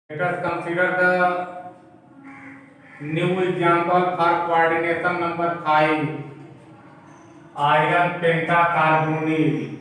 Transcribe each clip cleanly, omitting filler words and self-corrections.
Let us consider the new example for coordination number 5. Iron pentacarbonyl.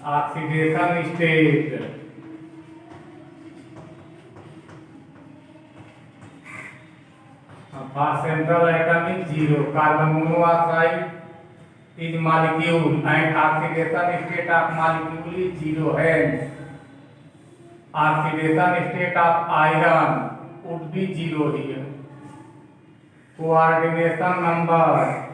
Oxidation state. For central atom is 0. Carbon monoxide is molecule and oxidation state of molecule is 0. Hence, oxidation state of iron would be 0 here. Coordination number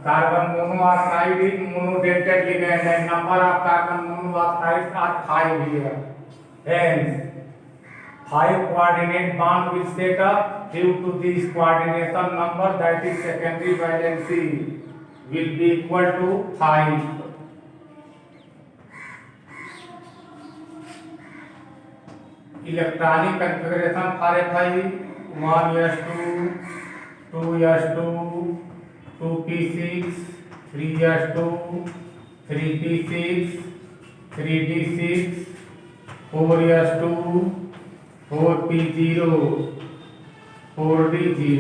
carbon monoxide is monodentate ligand and number of carbon monoxides are 5 here. Hence, 5 coordinate bond will set up due to this coordination number, that is secondary valency will be equal to 5. Electronic configuration for Fi 1s2, 2s2, 2p6, 3s2, 3p6, 3d6, 4s2, 4p0, 4d0.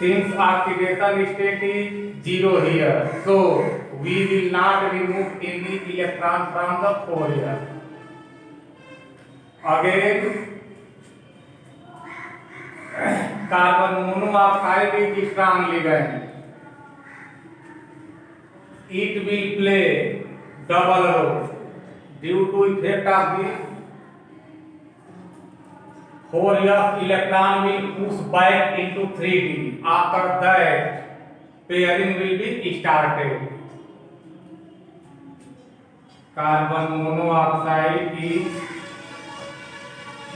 Since oxidation state is 0 here, so we will not remove any electron from the 4 here. Again, carbon monoxide is strong ligand. It will play double role due to effect of this. 4s electron will push back into 3d. After that, pairing will be started. Carbon monoxide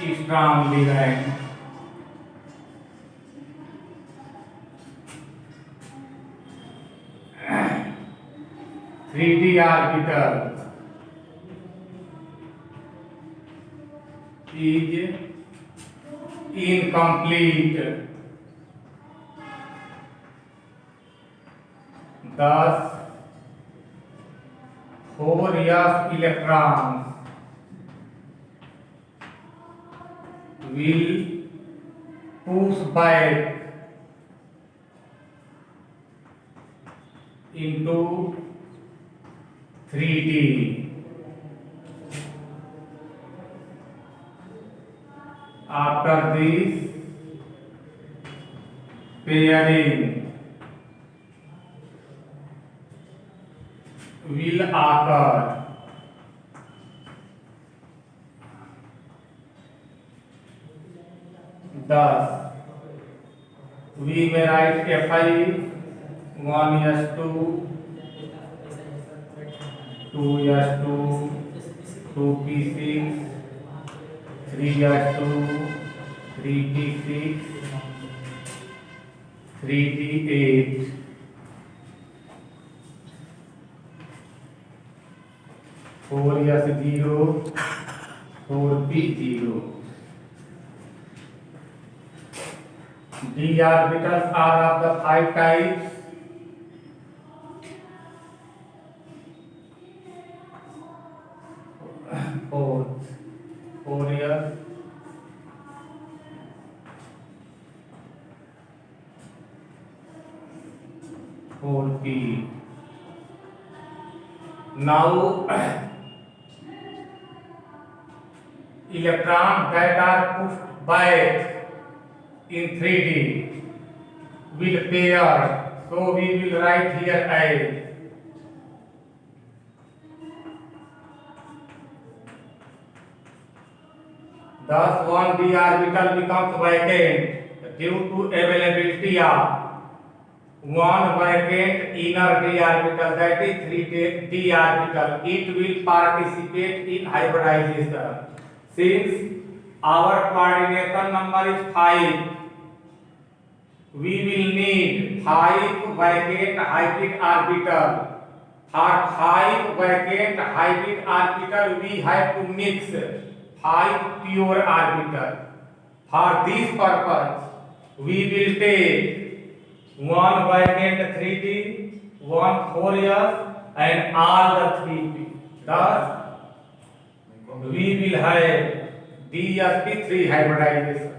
is strong ligand. 3d orbital is incomplete. Thus, 4s electrons will push back into 3d. After this, pairing will occur. Thus, we may write Fi 1s2, 2s2, 2p6, 3s2, 3p6, 3d8, 4s0, 4p0. D orbitals are of the 5 types. Fourth, 4s, 4p. Now, electrons that are pushed back in 3d will pair, so we will write here as thus 1d orbital becomes vacant due to availability of one vacant inner d orbital, that is 3d orbital. It will participate in hybridization. Since our coordination number is 5, we will need 5 vacant hybrid orbital. For 5 vacant hybrid orbital, we have to mix 5 pure orbital. For this purpose, we will take one vacant 3D, one 4s, and all the 3D. Thus, we will have DsP3 hybridization.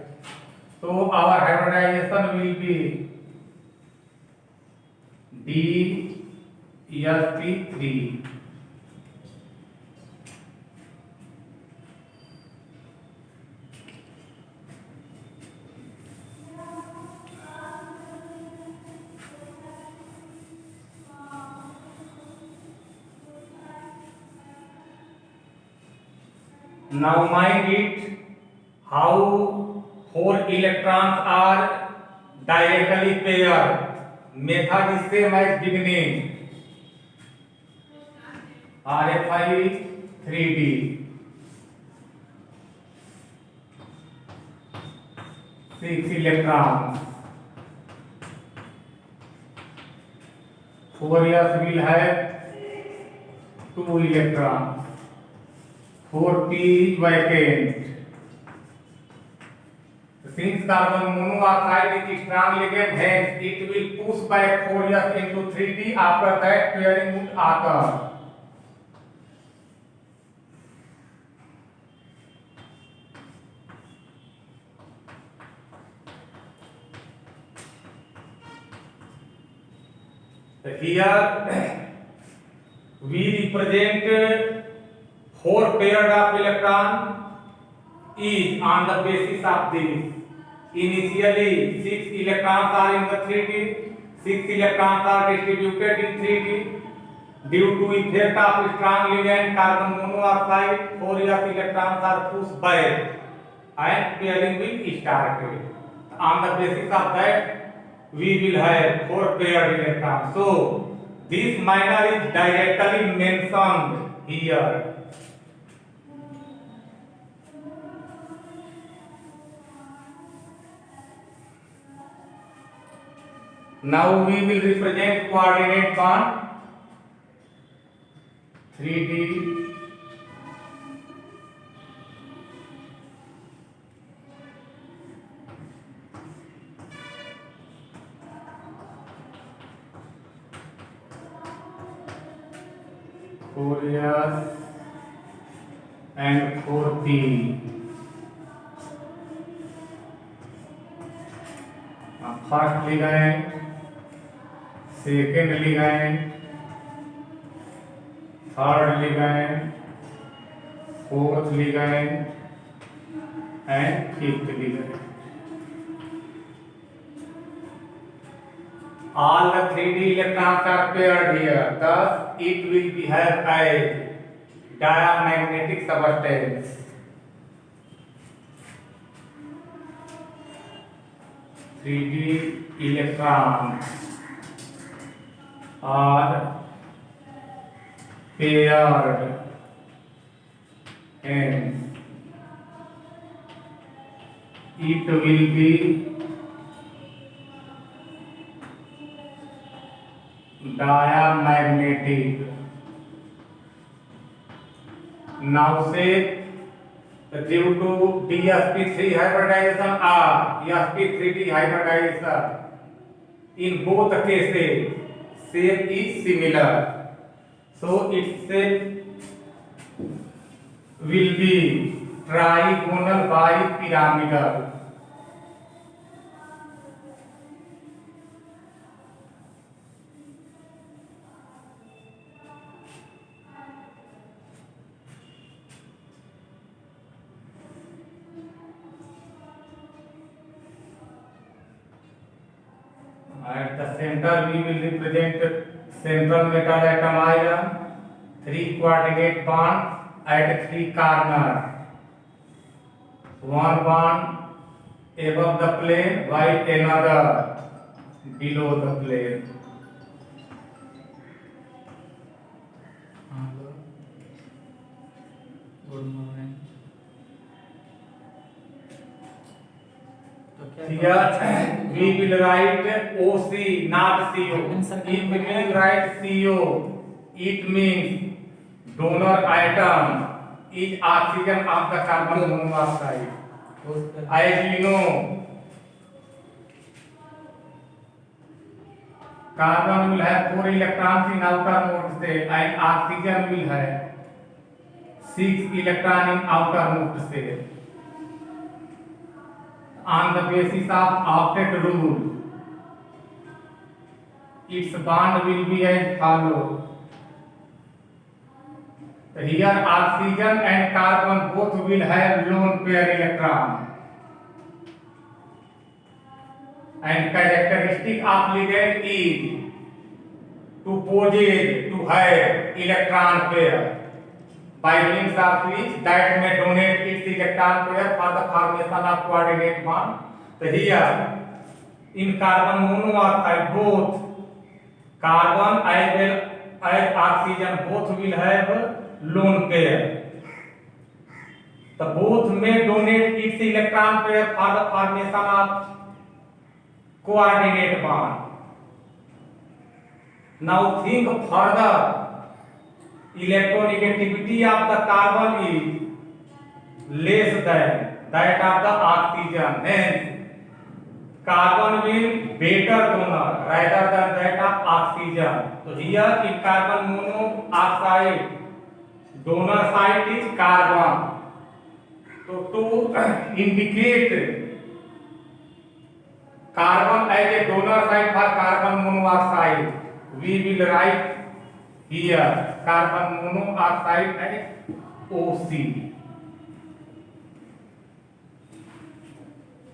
So our hybridization will be DsP3. Now mind it how 4 electrons are directly paired. Method is same as beginning. RFI 3D. 6 electrons. 4s will have 2 electrons. 4p is vacant. Since carbon monoxide is strong ligand, hence it will push back 4s into 3d. After that, pairing would occur. Here we represent 4 pairs of electron is on the basis of this. Initially 6 electrons are in the 3D, 6 electrons are distributed in 3D. Due to effect of strong ligand carbon monoxide, 4s electrons are pushed back and pairing will start. On the basis of that, we will have 4 paired electrons. So this minor is directly mentioned here. Now we will represent coordinate bond 3D, four S and 4P. First ligand, second ligand, third ligand, fourth ligand, and fifth ligand. All the 3D electrons are paired here. Thus, it will behave as diamagnetic substance. Three electrons are paired and it will be diamagnetic. Now say due to DsP3 hybridization or sp3d hybridization, in both cases shape is similar, so its shape will be trigonal bipyramidal. At the center we will represent central metal atom iron, 3 coordinate bonds at 3 corners. One bond above the plane while another below the plane. Good morning. Here we will write OC, not CO. If we will write CO, it means donor atom, is oxygen of the carbon monoxide. As we know, carbon will have 4 electrons in outermost state and oxygen will have 6 electrons in outermost state. On the basis of octet rule, its bond will be as follows. Here oxygen and carbon both will have lone pair electron. And characteristic of ligand is to possess, to have electron pair, by means of which that may donate its electron pair for the formation of coordinate bond. So here in carbon monoxide, both carbon as well as oxygen both will have lone pair. The both may donate its electron pair for the formation of coordinate bond. Now think further. Electronegativity of the carbon is less than that of the oxygen. Hence, carbon will better donor rather than that of oxygen. So here in carbon monoxide, donor site is carbon. So to indicate carbon as a donor site for carbon monoxide, we will write here carbon monoxide as OC.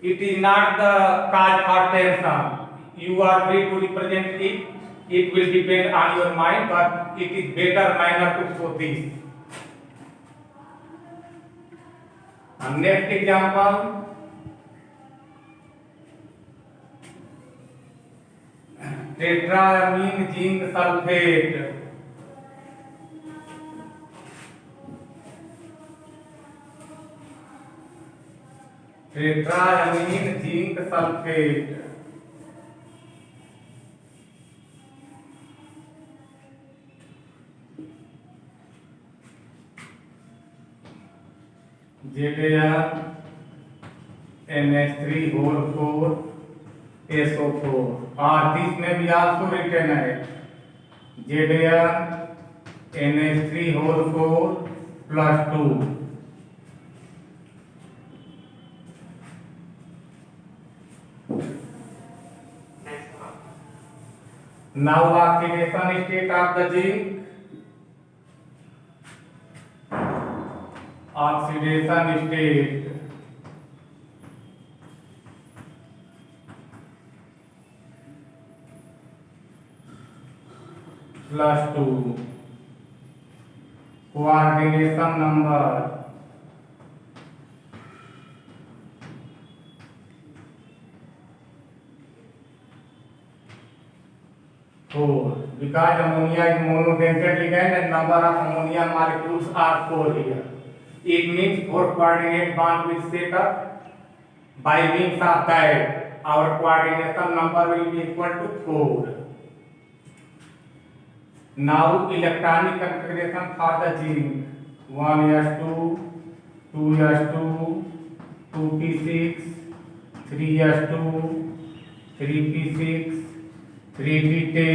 It is not the cause for tension. You are free to represent it. It will depend on your mind, but it is better manner to show this. And next example, tetraamine zinc sulfate. Tetraamine zinc sulfate. ZaNH3 whole 4 SO4, or this may be also written as ZaNH3 whole 4 plus 2. Now oxidation state of the zinc. Oxidation state plus 2. Coordination number four. Because ammonia is monodentate ligand and number of ammonia molecules are 4 here. It means 4 coordinate bond will set up. By means of that, our coordination number will be equal to 4. Now electronic configuration for the zinc: 1s2, 2s2, 2p6, 3s2, 3p6, 3p10,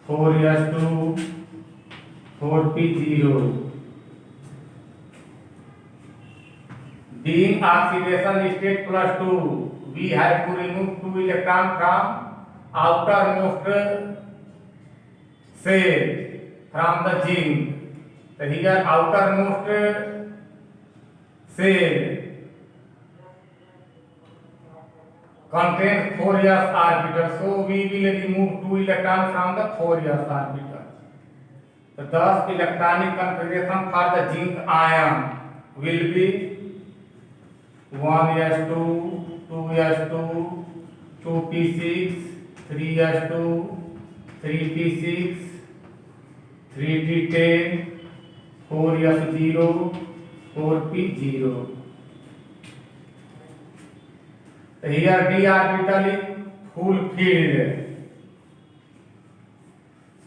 4s2, 4p0. Being oxidation state plus 2, we have to remove 2 electrons from outermost shell from the zinc. So here outermost shell contains 4s orbital, so we will remove 2 electrons from the 4s orbital. So thus electronic configuration for the zinc ion will be 1s2, 2s2, 2p6, 3s2, 3p6, 3p10, 4s0, 4p0. Here d orbital is full filled,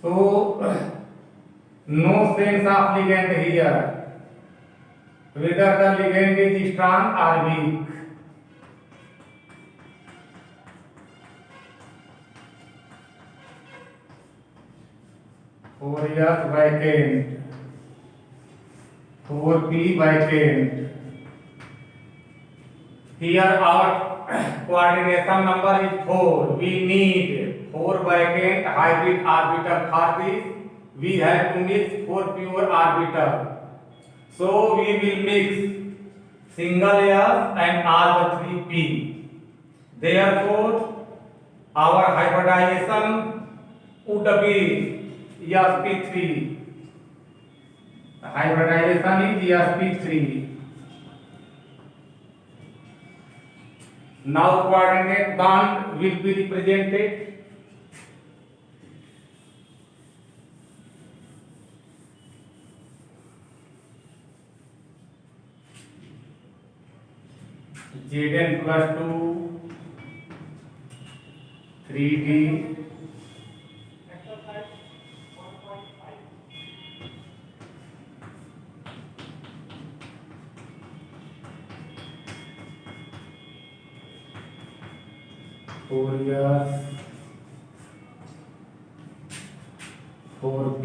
so no sense of ligand here. whether the ligand is strong or weak. Four years vacant. 4p vacant. Here our coordination number is 4. We need 4 vacant hybrid orbital for this. We have to mix 4 pure orbital. So we will mix single S and all the 3p. Therefore, our hybridization would be sp3. The hybridization is sp3. Now coordinate bond will be represented. Zn plus 2 3d Fourier 4b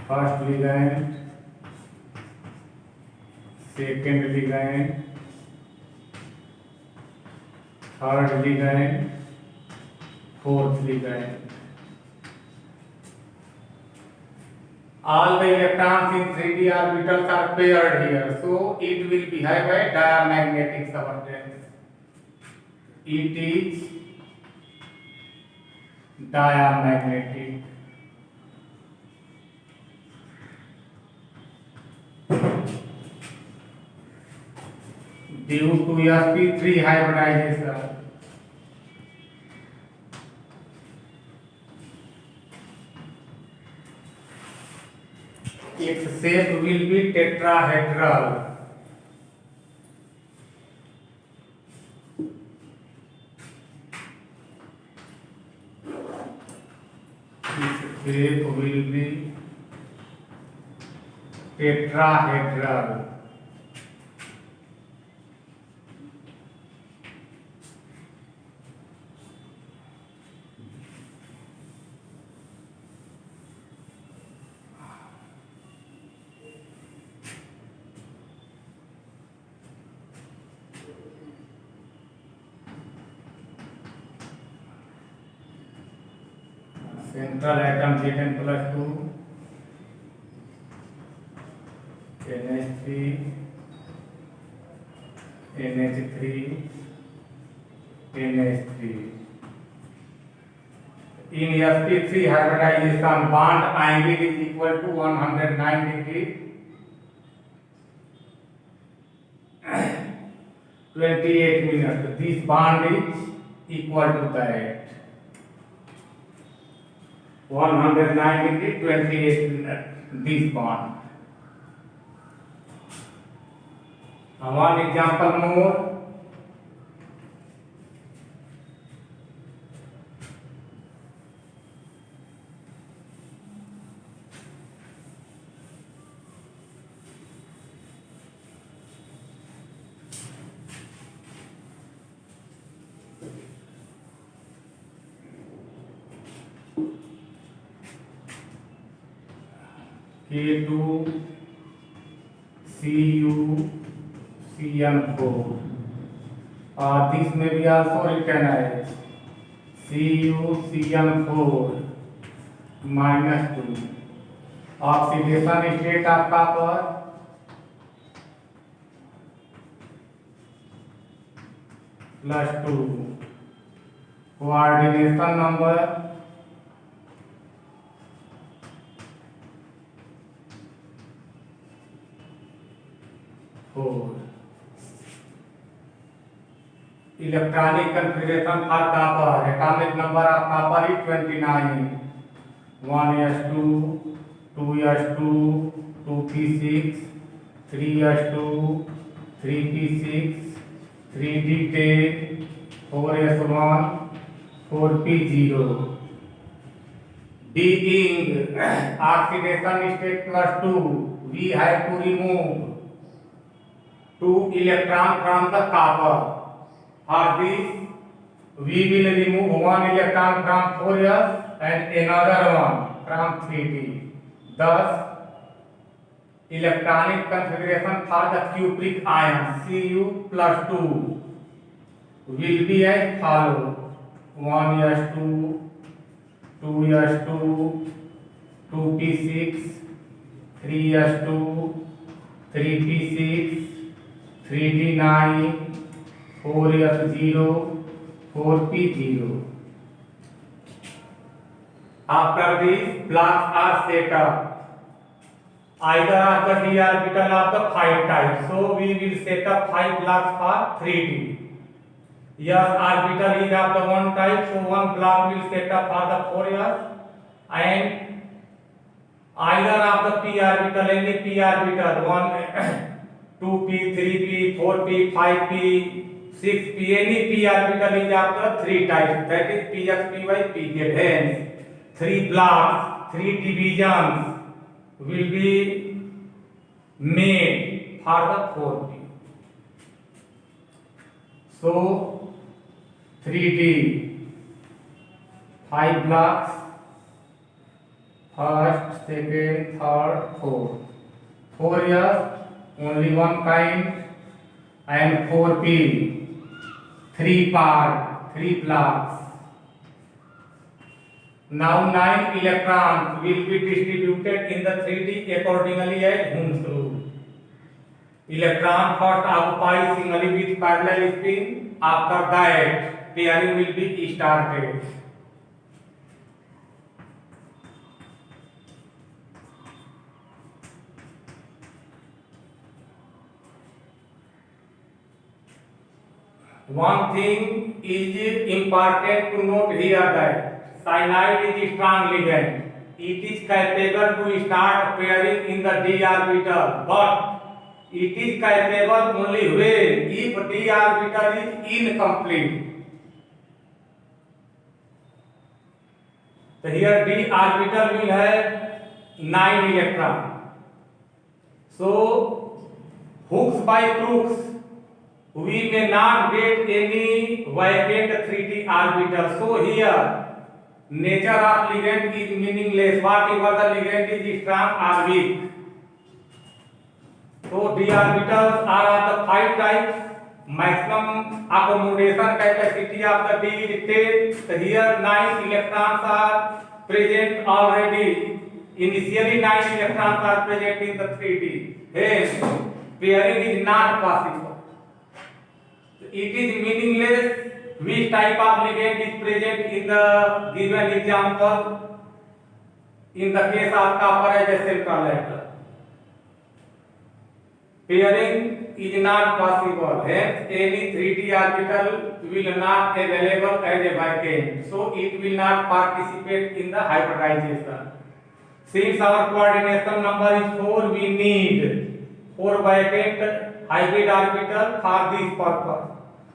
first ligand, second ligand, third ligand, fourth ligand. All the electrons in 3d orbitals are paired here, so it will behave a diamagnetic substance. It is diamagnetic. Due to sp3 hybridization. Its shape will be tetrahedral. Its shape will be tetrahedral. Central atom Zn plus 2 NH3 NH3 NH3. In sp3 hybridization, bond angle is equal to 109 degree 28 minutes. This bond is equal to that. 109 degree 28 minutes. This bond. One example more. K2 Cu Cn4. This may be also written as CuCn4 minus 2. Oxidation state of copper plus 2. Coordination number 4. Electronic configuration for copper. Atomic number of copper is 29. 1s2, 2s2, 2p6, 3s2, 3p6, 3d10, 4s1, 4p0. being oxidation state plus 2, we have to remove 2 electron from the copper. For this, we will remove 1 electron from 4s and another one from 3d. Thus, electronic configuration for the cupric ion Cu plus 2 will be as follows: 1s2, 2s2, 2p6, 3s2, 3p6, 3d9, 4s0, 4p0. After this, blocks are set up either of the d orbital of the 5 type. So we will set up 5 blocks for 3d. S orbital is of the 1 type, so 1 block will set up for the 4s, and either of the p orbital, any p orbital, 2p, 3p, 4p, 5p, 6p, any p orbital is of the 3 types, that is px, py, pz. Hence, 3 blocks, 3 divisions will be made for the 4p. So 3d, 5 blocks, first, second, third, fourth. 4s, only one kind, and 4p, 3 part, 3 blocks. Now 9 electrons will be distributed in the 3d accordingly as Ohm's rule. Electron first occupy singly with parallel spin. After that, pairing will be started. One thing is important to note here, that cyanide is a strong ligand. It is capable to start pairing in the d orbital, but it is capable only when if d orbital is incomplete. So here d orbital will have 9 electrons. So hooks by crooks, we may not get any vacant 3d orbital. So here nature of ligand is meaningless. Whatever the ligand is strong or weak. So d orbitals are of the 5 types. Maximum accommodation capacity of the d is 10. So here 9 electrons are present already. Initially 9 electrons are present in the 3d. Hence, pairing is not possible. It is meaningless which type of ligand is present in the given example. In the case of copper as a central atom, pairing is not possible. Hence, any 3d orbital will not available as a vacant. So it will not participate in the hybridization. Since our coordination number is 4, we need 4 vacant hybrid orbital for this purpose.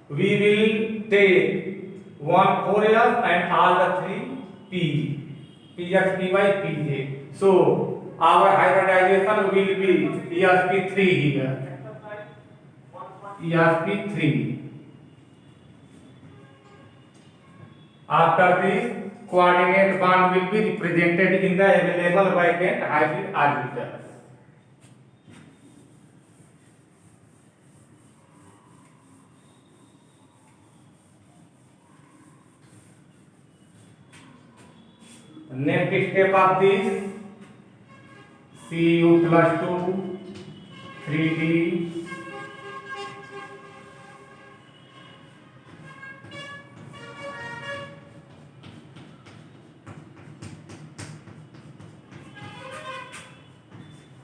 We will take 1 4s and all the 3 p, px, py, pz. So our hybridization will be sp3 here, sp3. After this, coordinate bond will be represented in the available vacant hybrid orbitals. Next step of this, Cu plus 2, 3d,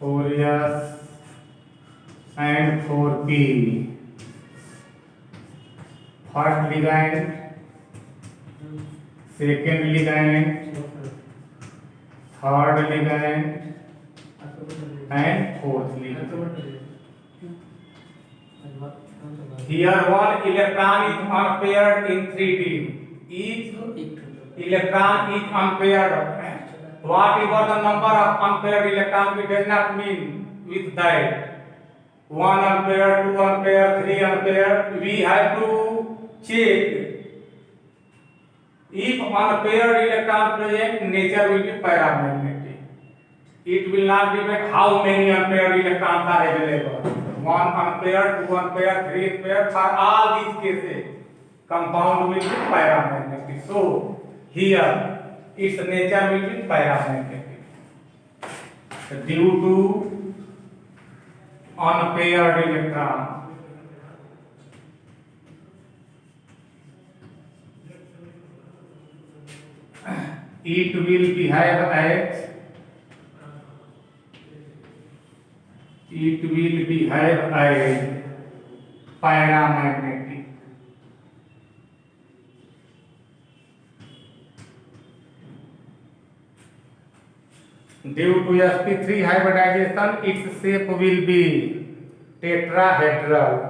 four s and 4p. First ligand, second ligand, third ligand, and fourth ligand. Here 1 electron is unpaired in 3d. Each electron is unpaired. whatever the number of unpaired electrons, it does not mean with that 1 unpaired, 2 unpaired, 3 unpaired. We have to check if unpaired electron present, nature will be paramagnetic. It will not depend how many unpaired electrons are available. 1 unpaired, 2 unpaired, 3 unpaired. For all these cases, compound will be paramagnetic. So here its nature will be paramagnetic due to unpaired electron. It will behave as paramagnetic. Due to sp3 hybridization, its shape will be tetrahedral.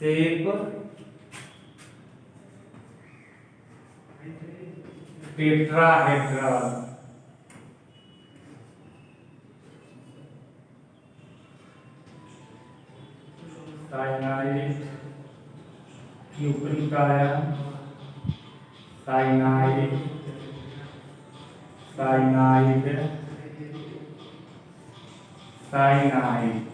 Shape tetrahedral. Cyanide, cupric ion, cyanide, cyanide, cyanide.